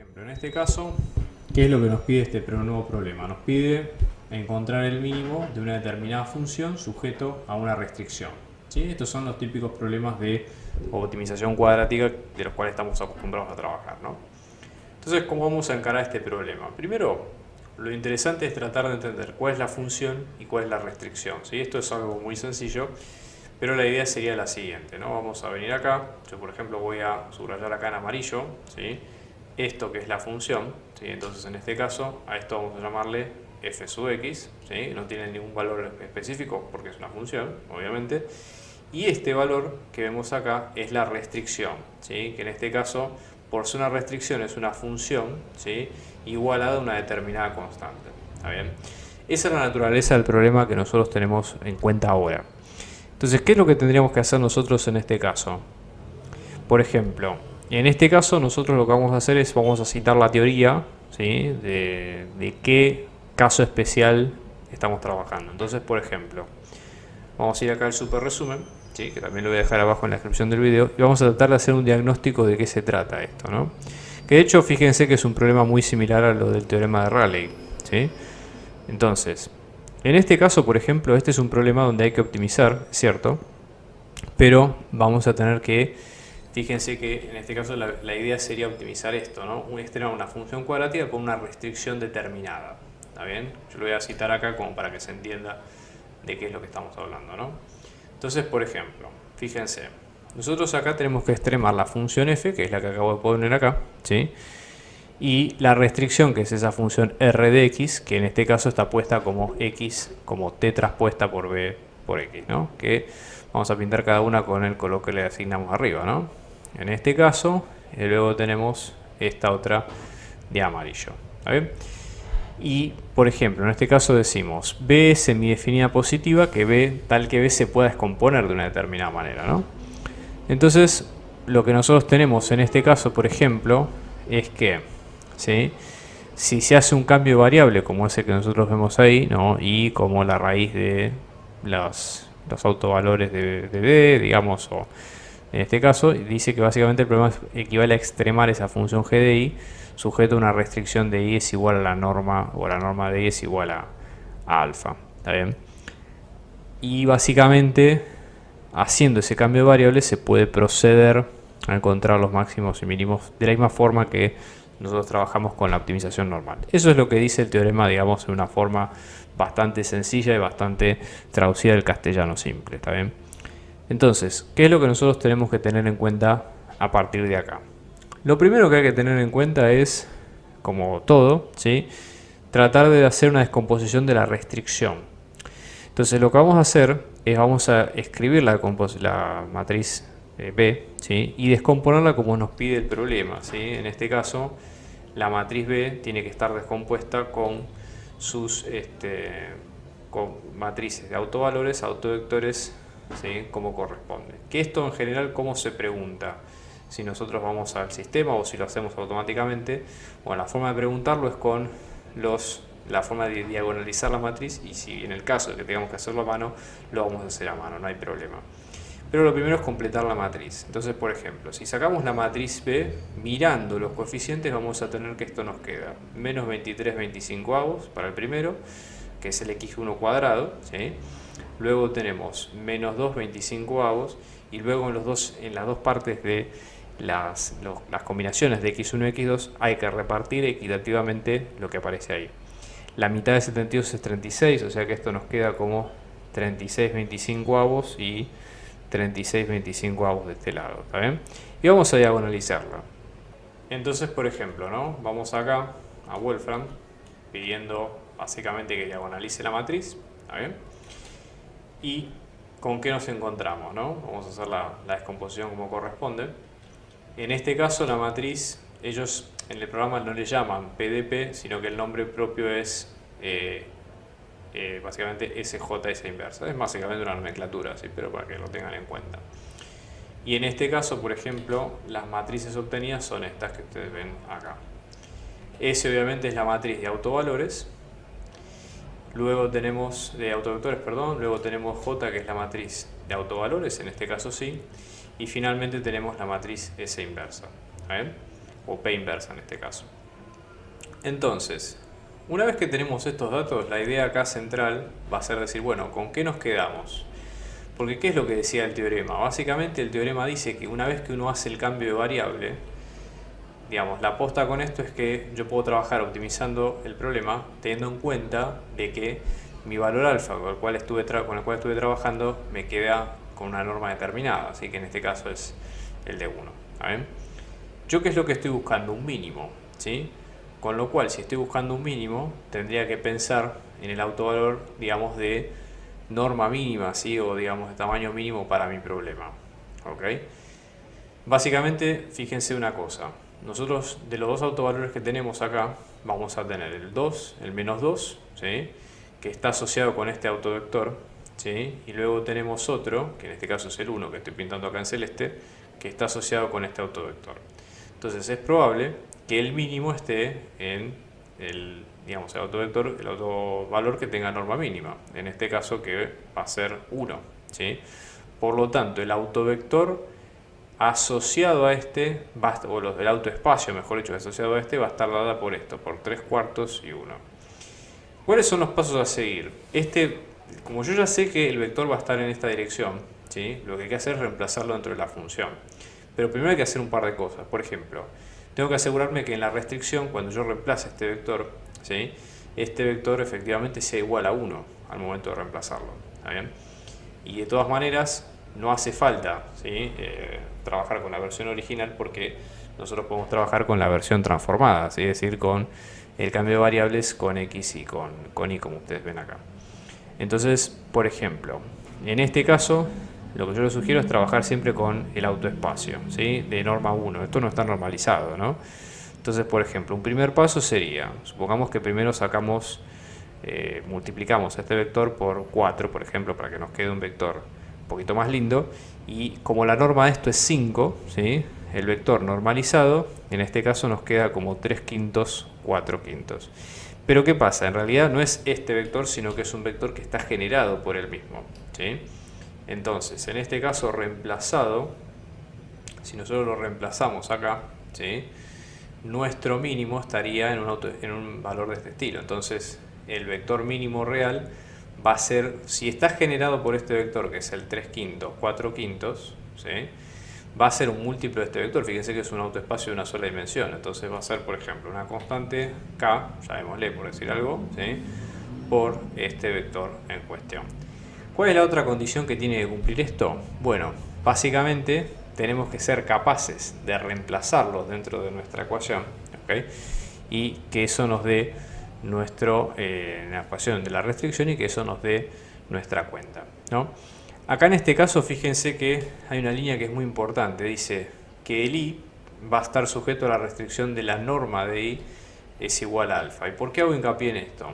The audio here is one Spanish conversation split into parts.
ejemplo, en este caso, ¿qué es lo que nos pide este nuevo problema? Nos pide encontrar el mínimo de una determinada función sujeto a una restricción. ¿Sí? Estos son los típicos problemas de optimización cuadrática de los cuales estamos acostumbrados a trabajar, ¿no? Entonces, ¿cómo vamos a encarar este problema? Primero, lo interesante es tratar de entender cuál es la función y cuál es la restricción. ¿Sí? Esto es algo muy sencillo, pero la idea sería la siguiente, ¿no? Vamos a venir acá, yo por ejemplo voy a subrayar acá en amarillo, ¿sí? Esto que es la función, ¿sí? Entonces en este caso a esto vamos a llamarle f sub x, ¿sí? No tiene ningún valor específico porque es una función, obviamente. Y este valor que vemos acá es la restricción, ¿sí? Que en este caso, por ser una restricción, es una función, ¿sí? Igualada a una determinada constante. ¿Está bien? Esa es la naturaleza del problema que nosotros tenemos en cuenta ahora. Entonces, ¿qué es lo que tendríamos que hacer nosotros en este caso? Por ejemplo, en este caso nosotros lo que vamos a hacer es vamos a citar la teoría, ¿sí? de qué caso especial estamos trabajando. Entonces, por ejemplo, vamos a ir acá al super resumen, ¿sí? Que también lo voy a dejar abajo en la descripción del video, y vamos a tratar de hacer un diagnóstico de qué se trata esto, ¿no? Que de hecho, fíjense que es un problema muy similar a lo del teorema de Rayleigh, ¿sí? Entonces, en este caso, por ejemplo, este es un problema donde hay que optimizar, es cierto, pero vamos a tener que, fíjense que en este caso la idea sería optimizar esto, ¿no? Tener una función cuadrática con una restricción determinada, ¿está bien? Yo lo voy a citar acá como para que se entienda de qué es lo que estamos hablando, ¿no? Entonces, por ejemplo, fíjense, nosotros acá tenemos que extremar la función f, que es la que acabo de poner acá, ¿sí? Y la restricción, que es esa función r de x, que en este caso está puesta como x, como t traspuesta por b por x, ¿no? Que vamos a pintar cada una con el color que le asignamos arriba, ¿no? En este caso, luego tenemos esta otra de amarillo, ¿está bien? Y, por ejemplo, en este caso decimos b es semidefinida positiva, que b, tal que b se pueda descomponer de una determinada manera, ¿no? Entonces, lo que nosotros tenemos en este caso, por ejemplo, es que, ¿sí? Si se hace un cambio de variable como ese que nosotros vemos ahí, ¿no? Y como la raíz de los autovalores de b, digamos, o en este caso, dice que básicamente el problema equivale a extremar esa función g de i sujeto a una restricción de i es igual a la norma, o la norma de i es igual a alfa. ¿Está bien? Y básicamente, haciendo ese cambio de variables, se puede proceder a encontrar los máximos y mínimos de la misma forma que nosotros trabajamos con la optimización normal. Eso es lo que dice el teorema, digamos, en una forma bastante sencilla y bastante traducida del castellano simple. ¿Está bien? Entonces, ¿qué es lo que nosotros tenemos que tener en cuenta a partir de acá? Lo primero que hay que tener en cuenta es, como todo, ¿sí? Tratar de hacer una descomposición de la restricción. Entonces, lo que vamos a hacer es vamos a escribir la matriz B, ¿sí? Y descomponerla como nos pide el problema, ¿sí? En este caso, la matriz B tiene que estar descompuesta con sus con matrices de autovalores, autovectores, ¿sí? Como corresponde. Que esto en general, ¿cómo se pregunta? Si nosotros vamos al sistema o si lo hacemos automáticamente. Bueno, la forma de preguntarlo es con la forma de diagonalizar la matriz, y si en el caso de que tengamos que hacerlo a mano, lo vamos a hacer a mano, no hay problema. Pero lo primero es completar la matriz. Entonces, por ejemplo, si sacamos la matriz B, mirando los coeficientes vamos a tener que esto nos queda menos 23 25avos para el primero, que es el x1 cuadrado, ¿sí? Luego tenemos menos 2 25avos, y luego en las dos partes de las combinaciones de x1 y x2 hay que repartir equitativamente lo que aparece ahí. La mitad de 72 es 36, o sea que esto nos queda como 36 25avos y 36 25avos de este lado, ¿está bien? Y vamos a diagonalizarla. Entonces, por ejemplo, ¿no? Vamos acá a Wolfram pidiendo básicamente que diagonalice la matriz, ¿está bien? Y con qué nos encontramos, ¿no? Vamos a hacer la descomposición como corresponde. En este caso la matriz, ellos en el programa no le llaman PDP, sino que el nombre propio es básicamente SJS inversa. Es básicamente una nomenclatura, ¿sí? Pero para que lo tengan en cuenta. Y en este caso, por ejemplo, las matrices obtenidas son estas que ustedes ven acá. S obviamente es la matriz de autovalores. Luego tenemos de autovectores, perdón. Luego tenemos J, que es la matriz de autovalores, en este caso sí. Y finalmente tenemos la matriz S inversa. ¿Bien? o P inversa en este caso. Entonces, una vez que tenemos estos datos, la idea acá central va a ser decir, bueno, ¿con qué nos quedamos? Porque ¿qué es lo que decía el teorema? Básicamente el teorema dice que una vez que uno hace el cambio de variable, digamos, la aposta con esto es que yo puedo trabajar optimizando el problema teniendo en cuenta de que mi valor alfa con el cual estuve trabajando me queda con una norma determinada, así que en este caso es el de 1. ¿Yo qué es lo que estoy buscando? Un mínimo, ¿sí? Con lo cual, si estoy buscando un mínimo, tendría que pensar en el autovalor, digamos, de norma mínima, ¿sí? O digamos de tamaño mínimo para mi problema. ¿Ok? Básicamente, fíjense una cosa. Nosotros de los dos autovalores que tenemos acá, vamos a tener el 2, el menos 2, ¿sí? Que está asociado con este autovector, ¿sí? Y luego tenemos otro, que en este caso es el 1, que estoy pintando acá en celeste, que está asociado con este autovector. Entonces es probable que el mínimo esté en el, digamos, el autovector, el autovalor que tenga norma mínima, en este caso que va a ser 1, ¿sí? Por lo tanto, el autovector asociado a este, o el autoespacio, mejor dicho, asociado a este, va a estar dada por esto, por 3/4 y 1. ¿Cuáles son los pasos a seguir? Como yo ya sé que el vector va a estar en esta dirección, ¿sí? Lo que hay que hacer es reemplazarlo dentro de la función. Pero primero hay que hacer un par de cosas. Por ejemplo, tengo que asegurarme que en la restricción, cuando yo reemplace este vector, ¿sí? Este vector efectivamente sea igual a 1 al momento de reemplazarlo. ¿Está bien? Y de todas maneras, no hace falta, ¿sí? Trabajar con la versión original porque nosotros podemos trabajar con la versión transformada, ¿sí? Es decir, con el cambio de variables con x y con y, como ustedes ven acá. Entonces, por ejemplo, en este caso, lo que yo les sugiero es trabajar siempre con el autoespacio, ¿sí? De norma 1. Esto no está normalizado, ¿no? Entonces, por ejemplo, un primer paso sería, supongamos que primero multiplicamos este vector por 4, por ejemplo, para que nos quede un vector un poquito más lindo. Y como la norma de esto es 5, ¿sí? El vector normalizado, en este caso nos queda como 3/5, 4/5. Pero ¿qué pasa? En realidad no es este vector, sino que es un vector que está generado por él mismo, ¿sí? Entonces, en este caso reemplazado, si nosotros lo reemplazamos acá, ¿sí? Nuestro mínimo estaría en un valor de este estilo. Entonces, el vector mínimo real va a ser, si está generado por este vector, que es el 3/5, 4/5, ¿sí? Va a ser un múltiplo de este vector. Fíjense que es un autoespacio de una sola dimensión. Entonces va a ser, por ejemplo, una constante k, llamémosle por decir algo, ¿sí? Por este vector en cuestión. ¿Cuál es la otra condición que tiene que cumplir esto? Bueno, básicamente tenemos que ser capaces de reemplazarlos dentro de nuestra ecuación, ¿okay? Y que eso nos dé la ecuación de la restricción y que eso nos dé nuestra cuenta, ¿no? Acá en este caso fíjense que hay una línea que es muy importante, dice que el i va a estar sujeto a la restricción de la norma de i es igual a alfa. ¿Y por qué hago hincapié en esto?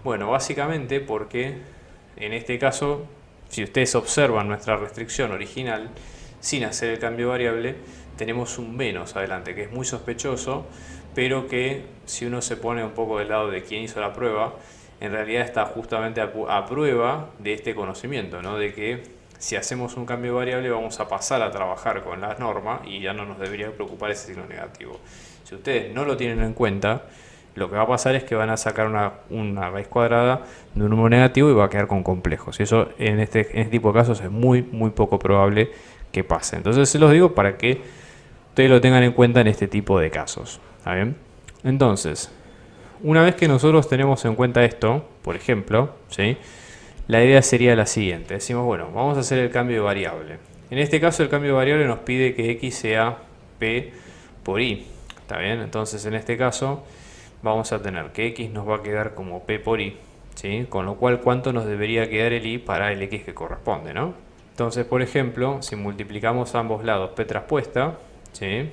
Bueno, básicamente porque en este caso, si ustedes observan nuestra restricción original, sin hacer el cambio de variable, tenemos un menos adelante, que es muy sospechoso, pero que si uno se pone un poco del lado de quien hizo la prueba, en realidad está justamente a prueba de este conocimiento, ¿no? De que si hacemos un cambio de variable vamos a pasar a trabajar con la norma y ya no nos debería preocupar ese signo negativo. Si ustedes no lo tienen en cuenta, lo que va a pasar es que van a sacar una raíz cuadrada de un número negativo y va a quedar con complejos. Y eso en este tipo de casos es muy poco probable que pase. Entonces se los digo para que ustedes lo tengan en cuenta en este tipo de casos. ¿Está bien? Entonces, una vez que nosotros tenemos en cuenta esto, por ejemplo, ¿sí? La idea sería la siguiente. Decimos, bueno, vamos a hacer el cambio de variable. En este caso el cambio de variable nos pide que x sea p por i. ¿Está bien? Entonces en este caso vamos a tener que x nos va a quedar como p por i, ¿sí? Con lo cual, ¿cuánto nos debería quedar el i para el x que corresponde, ¿no? Entonces, por ejemplo, si multiplicamos ambos lados p traspuesta, ¿sí?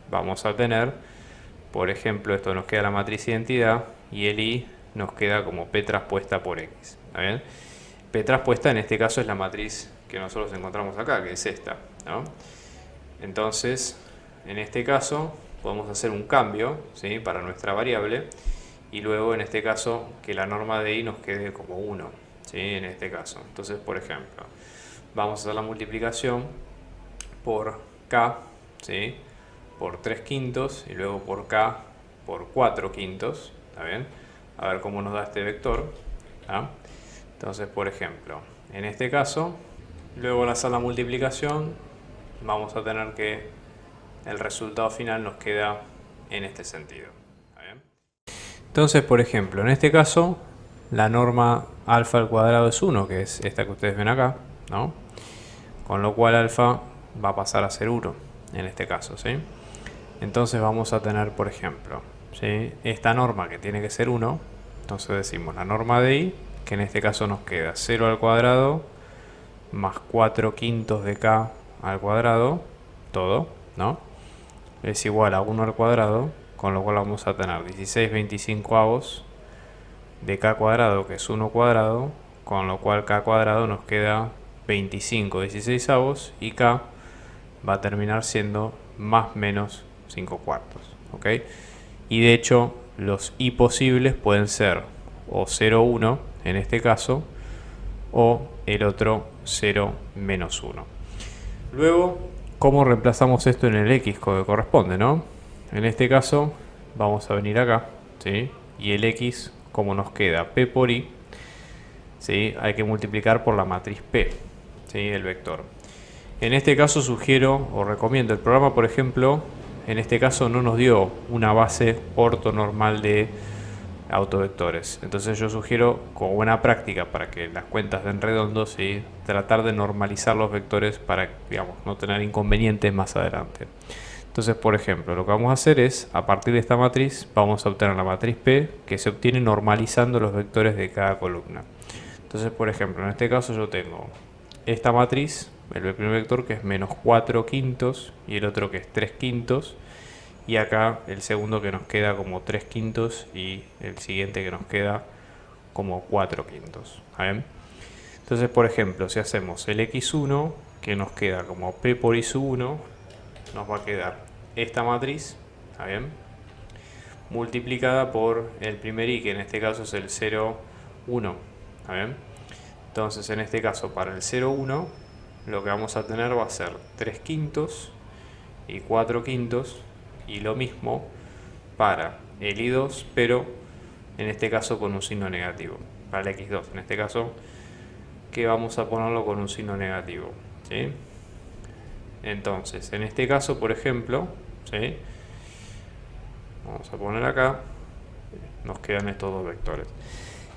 Vamos a tener, por ejemplo, esto nos queda la matriz identidad y el i nos queda como p traspuesta por x. ¿Está bien? P traspuesta en este caso es la matriz que nosotros encontramos acá, que es esta, ¿no? Entonces, en este caso podemos hacer un cambio, ¿sí? Para nuestra variable y luego en este caso que la norma de i nos quede como 1, ¿sí? En este caso. Entonces, por ejemplo, vamos a hacer la multiplicación por k, ¿sí? por 3 quintos y luego por k por 4 quintos. ¿Está bien? A ver cómo nos da este vector. ¿Ah? Entonces, por ejemplo, en este caso, luego al hacer la multiplicación, vamos a tener que el resultado final nos queda en este sentido. ¿Está bien? Entonces, por ejemplo, en este caso, la norma alfa al cuadrado es 1, que es esta que ustedes ven acá, ¿no? Con lo cual alfa va a pasar a ser 1 en este caso, ¿sí? Entonces vamos a tener, por ejemplo, ¿sí?, esta norma que tiene que ser 1. Entonces decimos la norma de i, que en este caso nos queda 0 al cuadrado más 4 quintos de k al cuadrado, todo, ¿no? Es igual a 1 al cuadrado, con lo cual vamos a tener 16 25avos de k cuadrado, que es 1 cuadrado, con lo cual k cuadrado nos queda 25 16avos y k va a terminar siendo más menos 5 cuartos, ¿ok? Y de hecho los i posibles pueden ser o 0 1 en este caso, o el otro 0 menos 1. Luego, ¿cómo reemplazamos esto en el x que corresponde, no? En este caso vamos a venir acá, ¿sí? Y el x, como nos queda p por i, ¿sí?, hay que multiplicar por la matriz p, ¿sí?, el vector. En este caso sugiero o recomiendo el programa, por ejemplo, en este caso no nos dio una base ortonormal de autovectores. Entonces yo sugiero, como buena práctica para que las cuentas den redondo, ¿sí?, tratar de normalizar los vectores para, digamos, no tener inconvenientes más adelante. Entonces, por ejemplo, lo que vamos a hacer es, a partir de esta matriz, vamos a obtener la matriz P, que se obtiene normalizando los vectores de cada columna. Entonces, por ejemplo, en este caso yo tengo esta matriz, el primer vector que es menos 4 quintos y el otro que es 3 quintos, y acá el segundo que nos queda como 3 quintos y el siguiente que nos queda como 4 quintos. ¿Bien? Entonces, por ejemplo, si hacemos el x1, que nos queda como p por i sub 1, nos va a quedar esta matriz, ¿está bien?, multiplicada por el primer i, que en este caso es el 0 1, ¿está bien? Entonces, en este caso, para el 0 1, lo que vamos a tener va a ser 3 quintos y 4 quintos, y lo mismo para el i2, pero en este caso con un signo negativo. Para el x2, en este caso, que vamos a ponerlo con un signo negativo, ¿sí? Entonces, en este caso, por ejemplo, ¿sí?, vamos a poner acá, nos quedan estos dos vectores.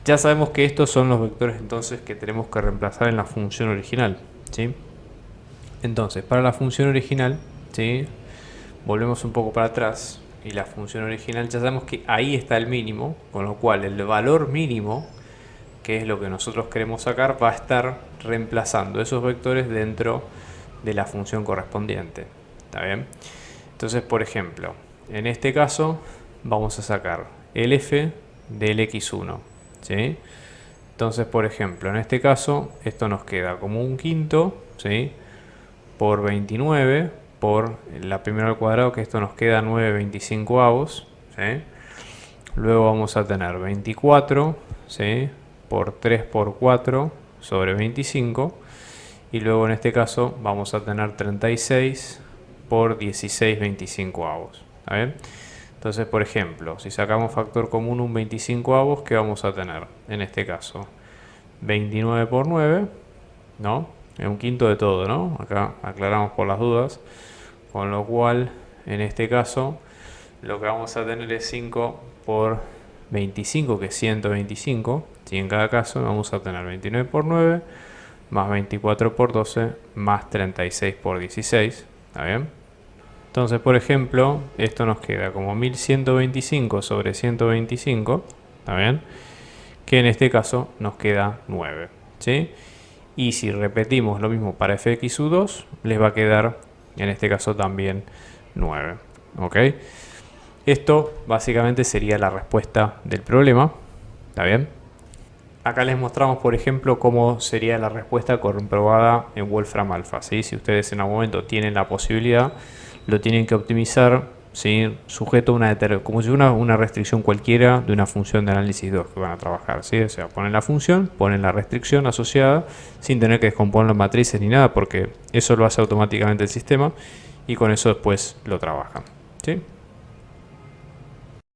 Ya sabemos que estos son los vectores entonces que tenemos que reemplazar en la función original, ¿sí? Entonces, para la función original, ¿sí?, volvemos un poco para atrás, y la función original ya sabemos que ahí está el mínimo, con lo cual el valor mínimo, que es lo que nosotros queremos sacar, va a estar reemplazando esos vectores dentro de la función correspondiente. ¿Está bien? Entonces, por ejemplo, en este caso vamos a sacar el f del x1, ¿sí? Entonces, por ejemplo, en este caso esto nos queda como un quinto, ¿sí?, por 29 por la primera al cuadrado, que esto nos queda 9 25avos, ¿sí? Luego vamos a tener 24, ¿sí?, por 3 por 4 sobre 25, y luego en este caso vamos a tener 36 por 16 25avos. ¿Está bien? Entonces, por ejemplo, si sacamos factor común un 25avos, ¿qué vamos a tener? En este caso, 29 por 9, ¿no? Es un quinto de todo, ¿no? Acá aclaramos por las dudas. Con lo cual, en este caso, lo que vamos a tener es 5 por 25, que es 125. Si en cada caso vamos a tener 29 por 9, más 24 por 12, más 36 por 16. ¿Está bien? Entonces, por ejemplo, esto nos queda como 1125 sobre 125. ¿Está bien? Que en este caso nos queda 9. ¿Sí? Y si repetimos lo mismo para fx2, les va a quedar, en este caso también, 9. ¿Ok? Esto básicamente sería la respuesta del problema. ¿Está bien? Acá les mostramos, por ejemplo, cómo sería la respuesta comprobada en Wolfram Alpha, ¿sí? Si ustedes en algún momento tienen la posibilidad, lo tienen que optimizar, ¿sí?, sujeto a una como si una restricción cualquiera de una función de análisis 2 que van a trabajar, ¿sí? O sea, ponen la función, ponen la restricción asociada sin tener que descomponer las matrices ni nada, porque eso lo hace automáticamente el sistema, y con eso después lo trabajan. ¿Sí?